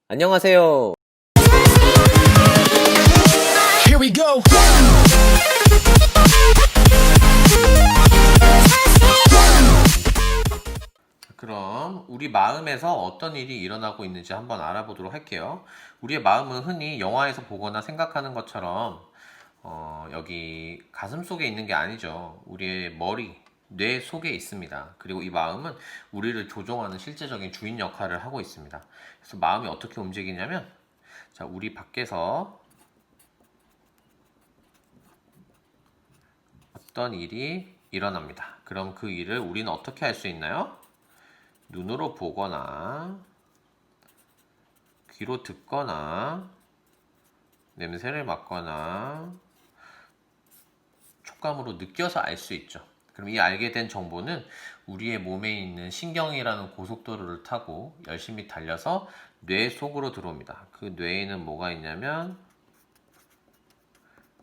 안녕하세요. Here we go. 그럼 우리 마음에서 어떤 일이 일어나고 있는지 한번 알아보도록 할게요. 우리의 마음은 흔히 영화에서 보거나 생각하는 것처럼 여기 가슴 속에 있는 게 아니죠. 우리의 머리, 뇌 속에 있습니다. 그리고 이 마음은 우리를 조종하는 실제적인 주인 역할을 하고 있습니다. 그래서 마음이 어떻게 움직이냐면, 자, 우리 밖에서 어떤 일이 일어납니다. 그럼 그 일을 우리는 어떻게 할 수 있나요? 눈으로 보거나 귀로 듣거나 냄새를 맡거나 촉감으로 느껴서 알 수 있죠. 그럼 이 알게 된 정보는 우리의 몸에 있는 신경이라는 고속도로를 타고 열심히 달려서 뇌 속으로 들어옵니다. 그 뇌에는 뭐가 있냐면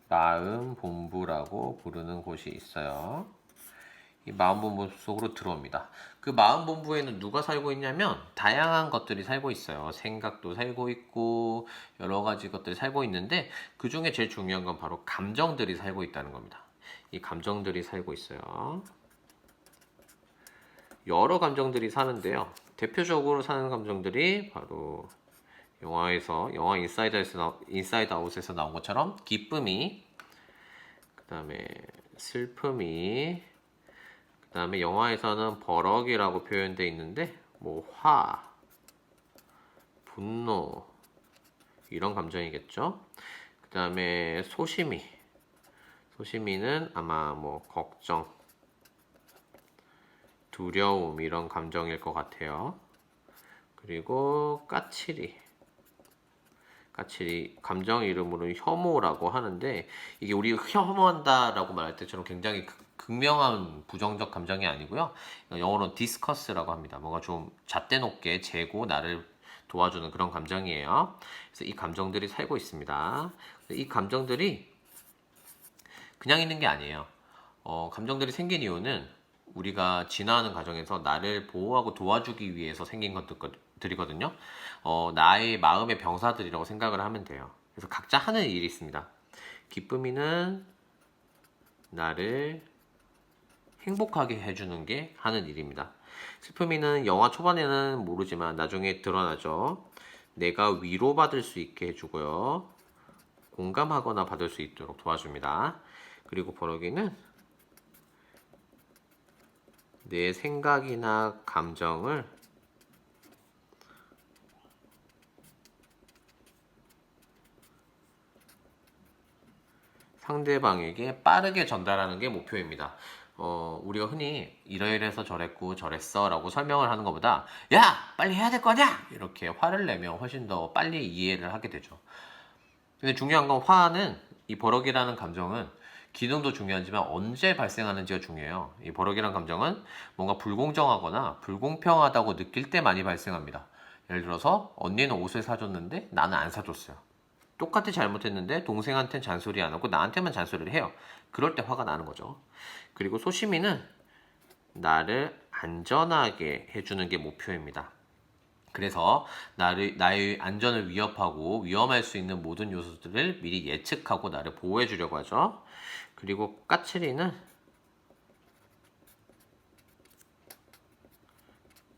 마음 본부라고 부르는 곳이 있어요. 이 마음본부 속으로 들어옵니다. 그 마음본부에는 누가 살고 있냐면 다양한 것들이 살고 있어요. 생각도 살고 있고 여러 가지 것들이 살고 있는데, 그 중에 제일 중요한 건 바로 감정들이 살고 있다는 겁니다. 이 감정들이 살고 있어요. 여러 감정들이 사는데요. 대표적으로 사는 감정들이 바로 영화 인사이드 아웃에서 나온 것처럼 기쁨이, 그 다음에 슬픔이, 그 다음에 영화에서는 버럭이라고 표현되어 있는데 뭐 분노 이런 감정이겠죠. 그 다음에 소심이는 아마 뭐 걱정, 두려움 이런 감정일 것 같아요. 그리고 까칠이 감정 이름으로 혐오라고 하는데, 이게 우리가 혐오한다라고 말할 때처럼 굉장히 극명한 부정적 감정이 아니고요. 영어로는 디스커스라고 합니다. 뭔가 좀 잣대 높게 재고 나를 도와주는 그런 감정이에요. 그래서 이 감정들이 살고 있습니다. 이 감정들이 그냥 있는 게 아니에요. 감정들이 생긴 이유는 우리가 진화하는 과정에서 나를 보호하고 도와주기 위해서 생긴 것들이거든요. 나의 마음의 병사들이라고 생각을 하면 돼요. 그래서 각자 하는 일이 있습니다. 기쁨이는 나를 행복하게 해주는 게 하는 일입니다. 슬픔이는 영화 초반에는 모르지만 나중에 드러나죠. 내가 위로받을 수 있게 해주고요. 공감하거나 받을 수 있도록 도와줍니다. 그리고 버럭이는 내 생각이나 감정을 상대방에게 빠르게 전달하는 게 목표입니다. 우리가 흔히 이러이러해서 저랬고 저랬어 라고 설명을 하는 것보다 야! 빨리 해야 될 거냐! 이렇게 화를 내면 훨씬 더 빨리 이해를 하게 되죠. 근데 중요한 건 화는, 이 버럭이라는 감정은 기능도 중요하지만 언제 발생하는지가 중요해요. 이 버럭이라는 감정은 뭔가 불공정하거나 불공평하다고 느낄 때 많이 발생합니다. 예를 들어서 언니는 옷을 사줬는데 나는 안 사줬어요. 똑같이 잘못했는데 동생한테는 잔소리 안 하고 나한테만 잔소리를 해요. 그럴 때 화가 나는 거죠. 그리고 소심이는 나를 안전하게 해주는 게 목표입니다. 그래서 나의 안전을 위협하고 위험할 수 있는 모든 요소들을 미리 예측하고 나를 보호해 주려고 하죠. 그리고 까칠이는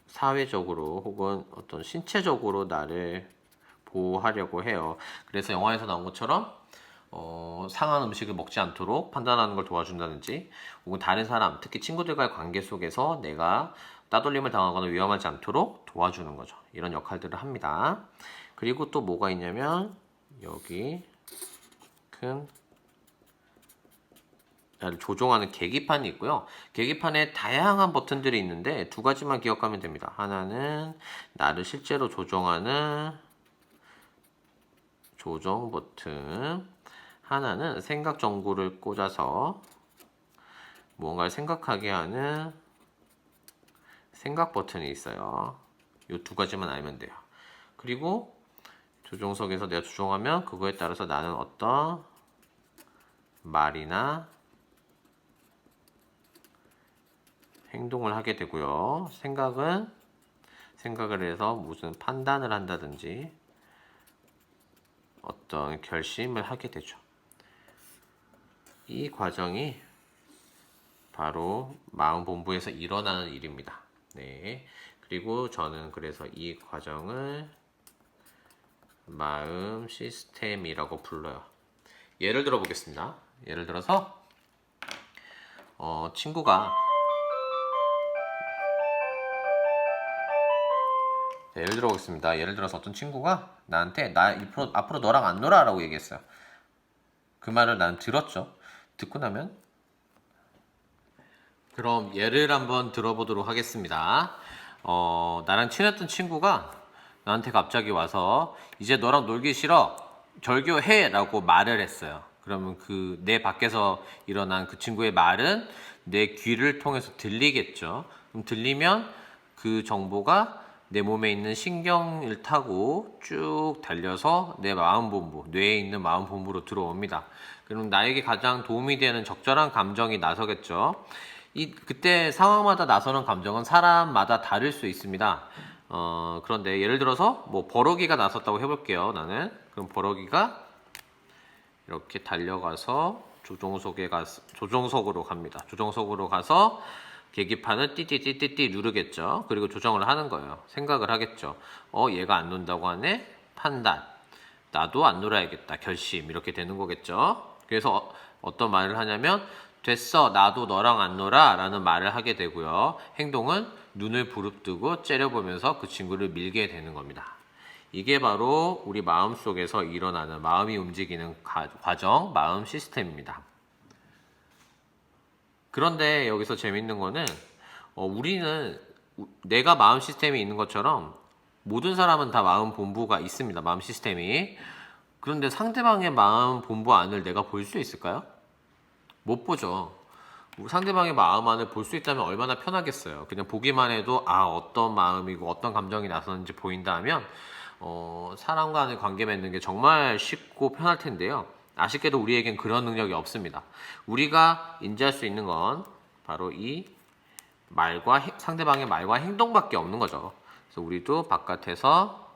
사회적으로 혹은 어떤 신체적으로 나를 보호하려고 해요. 그래서 영화에서 나온 것처럼 상한 음식을 먹지 않도록 판단하는 걸 도와준다든지, 혹은 다른 사람, 특히 친구들과의 관계 속에서 내가 따돌림을 당하거나 위험하지 않도록 도와주는 거죠. 이런 역할들을 합니다. 그리고 또 뭐가 있냐면 여기 큰 나를 조종하는 계기판이 있고요. 계기판에 다양한 버튼들이 있는데 두 가지만 기억하면 됩니다. 하나는 나를 실제로 조종하는 조정 버튼, 하나는 생각 전구를 꽂아서 무언가를 생각하게 하는 생각 버튼이 있어요. 이 두 가지만 알면 돼요. 그리고 조종석에서 내가 조종하면 그거에 따라서 나는 어떤 말이나 행동을 하게 되고요. 생각을 해서 무슨 판단을 한다든지 어떤 결심을 하게 되죠. 이 과정이 바로 마음 본부에서 일어나는 일입니다. 네. 그리고 저는 그래서 이 과정을 마음 시스템이라고 불러요. 예를 들어 보겠습니다. 예를 들어서 친구가 예를 들어 보겠습니다. 예를 들어서 어떤 친구가 나한테 나 앞으로 너랑 안 놀아라고 얘기했어요. 그 말을 난 들었죠. 듣고 나면 그럼 예를 한번 들어보도록 하겠습니다. 나랑 친했던 친구가 나한테 갑자기 와서 이제 너랑 놀기 싫어. 절교해 라고 말을 했어요. 그러면 그 내 밖에서 일어난 그 친구의 말은 내 귀를 통해서 들리겠죠. 그럼 들리면 그 정보가 내 몸에 있는 신경을 타고 쭉 달려서 내 마음 본부, 뇌에 있는 마음 본부로 들어옵니다. 그럼 나에게 가장 도움이 되는 적절한 감정이 나서겠죠. 그때 상황마다 나서는 감정은 사람마다 다를 수 있습니다. 그런데 예를 들어서 뭐 버럭이가 나섰다고 해볼게요. 나는 그럼 버럭이가 이렇게 달려가서 조종석으로 갑니다. 조종석으로 가서 계기판을 띠띠띠띠띠 누르겠죠. 그리고 조정을 하는 거예요. 생각을 하겠죠. 얘가 안 논다고 하네. 판단. 나도 안 놀아야겠다. 결심. 이렇게 되는 거겠죠. 그래서 어떤 말을 하냐면 됐어. 나도 너랑 안 놀아. 라는 말을 하게 되고요. 행동은 눈을 부릅뜨고 째려보면서 그 친구를 밀게 되는 겁니다. 이게 바로 우리 마음속에서 일어나는 마음이 움직이는 과정, 마음 시스템입니다. 그런데 여기서 재밌는 거는 우리는 내가 마음 시스템이 있는 것처럼 모든 사람은 다 마음 본부가 있습니다. 마음 시스템이. 그런데 상대방의 마음 본부 안을 내가 볼 수 있을까요? 못 보죠. 상대방의 마음 안을 볼 수 있다면 얼마나 편하겠어요. 그냥 보기만 해도 어떤 마음이고 어떤 감정이 나서는지 보인다 하면 사람 간의 관계 맺는 게 정말 쉽고 편할 텐데요. 아쉽게도 우리에겐 그런 능력이 없습니다. 우리가 인지할 수 있는 건 바로 이 상대방의 말과 행동밖에 없는 거죠. 그래서 우리도 바깥에서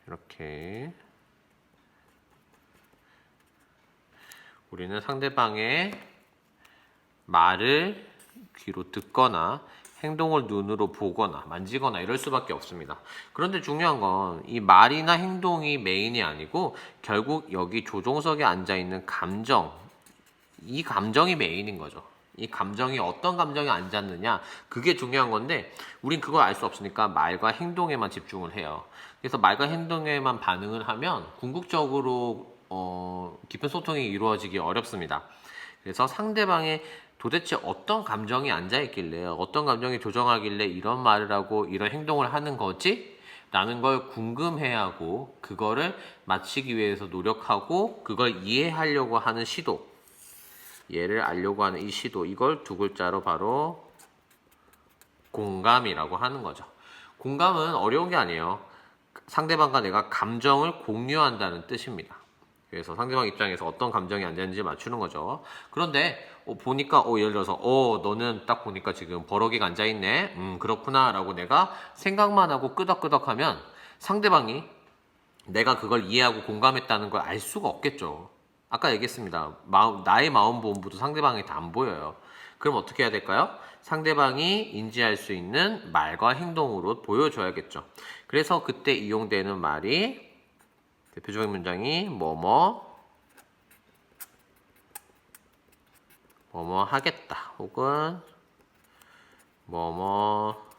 이렇게 우리는 상대방의 말을 귀로 듣거나 행동을 눈으로 보거나 만지거나 이럴 수밖에 없습니다. 그런데 중요한 건 이 말이나 행동이 메인이 아니고 결국 여기 조종석에 앉아있는 감정, 이 감정이 메인인 거죠. 이 감정이 어떤 감정이 앉았느냐, 그게 중요한 건데 우린 그걸 알 수 없으니까 말과 행동에만 집중을 해요. 그래서 말과 행동에만 반응을 하면 궁극적으로 깊은 소통이 이루어지기 어렵습니다. 그래서 상대방의 도대체 어떤 감정이 앉아있길래 어떤 감정이 조정하길래 이런 말을 하고 이런 행동을 하는 거지? 라는 걸 궁금해야 하고 그거를 맞추기 위해서 노력하고 그걸 이해하려고 하는 시도, 얘를 알려고 하는 이 시도, 이걸 두 글자로 바로 공감이라고 하는 거죠. 공감은 어려운 게 아니에요. 상대방과 내가 감정을 공유한다는 뜻입니다. 그래서 상대방 입장에서 어떤 감정이 앉았는지 맞추는 거죠. 그런데 보니까 예를 들어서 너는 딱 보니까 지금 버럭이가 앉아있네. 그렇구나 라고 내가 생각만 하고 끄덕끄덕하면 상대방이 내가 그걸 이해하고 공감했다는 걸 알 수가 없겠죠. 아까 얘기했습니다. 나의 마음 본부도 상대방한테 안 보여요. 그럼 어떻게 해야 될까요? 상대방이 인지할 수 있는 말과 행동으로 보여줘야겠죠. 그래서 그때 이용되는 말이 대표적인 문장이 뭐뭐 하겠다 혹은 뭐뭐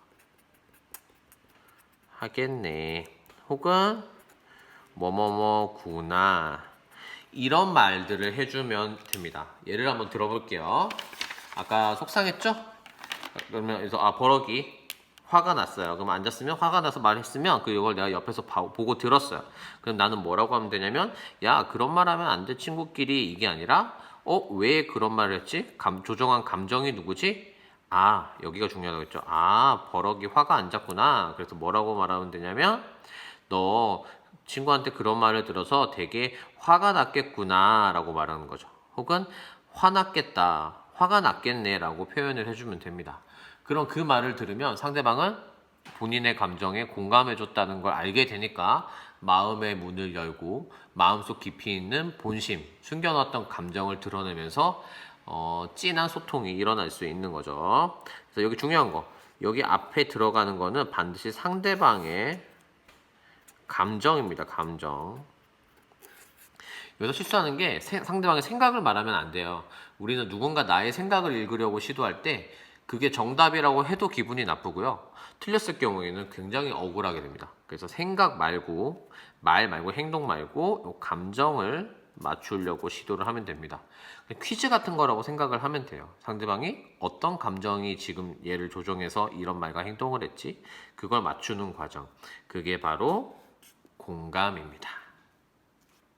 하겠네 혹은 뭐뭐뭐구나, 이런 말들을 해주면 됩니다. 예를 한번 들어볼게요. 아까 속상했죠? 그러면 그래서 버럭이 화가 났어요. 그럼 앉았으면 화가 나서 말했으면 이걸 내가 옆에서 보고 들었어요. 그럼 나는 뭐라고 하면 되냐면 야, 그런 말 하면 안 돼 친구끼리, 이게 아니라 왜 그런 말을 했지? 조정한 감정이 누구지? 여기가 중요하겠죠. 버럭이 화가 안 잤구나. 그래서 뭐라고 말하면 되냐면 너 친구한테 그런 말을 들어서 되게 화가 났겠구나 라고 말하는 거죠. 혹은 화났겠다, 화가 났겠네 라고 표현을 해주면 됩니다. 그럼 그 말을 들으면 상대방은 본인의 감정에 공감해줬다는 걸 알게 되니까 마음의 문을 열고 마음속 깊이 있는 본심, 숨겨놨던 감정을 드러내면서 진한 소통이 일어날 수 있는 거죠. 그래서 여기 중요한 거, 여기 앞에 들어가는 거는 반드시 상대방의 감정입니다. 감정. 여기서 실수하는 게 상대방의 생각을 말하면 안 돼요. 우리는 누군가 나의 생각을 읽으려고 시도할 때 그게 정답이라고 해도 기분이 나쁘고요. 틀렸을 경우에는 굉장히 억울하게 됩니다. 그래서 생각 말고, 말 말고, 행동 말고 요 감정을 맞추려고 시도를 하면 됩니다. 퀴즈 같은 거라고 생각을 하면 돼요. 상대방이 어떤 감정이 지금 얘를 조종해서 이런 말과 행동을 했지? 그걸 맞추는 과정. 그게 바로 공감입니다.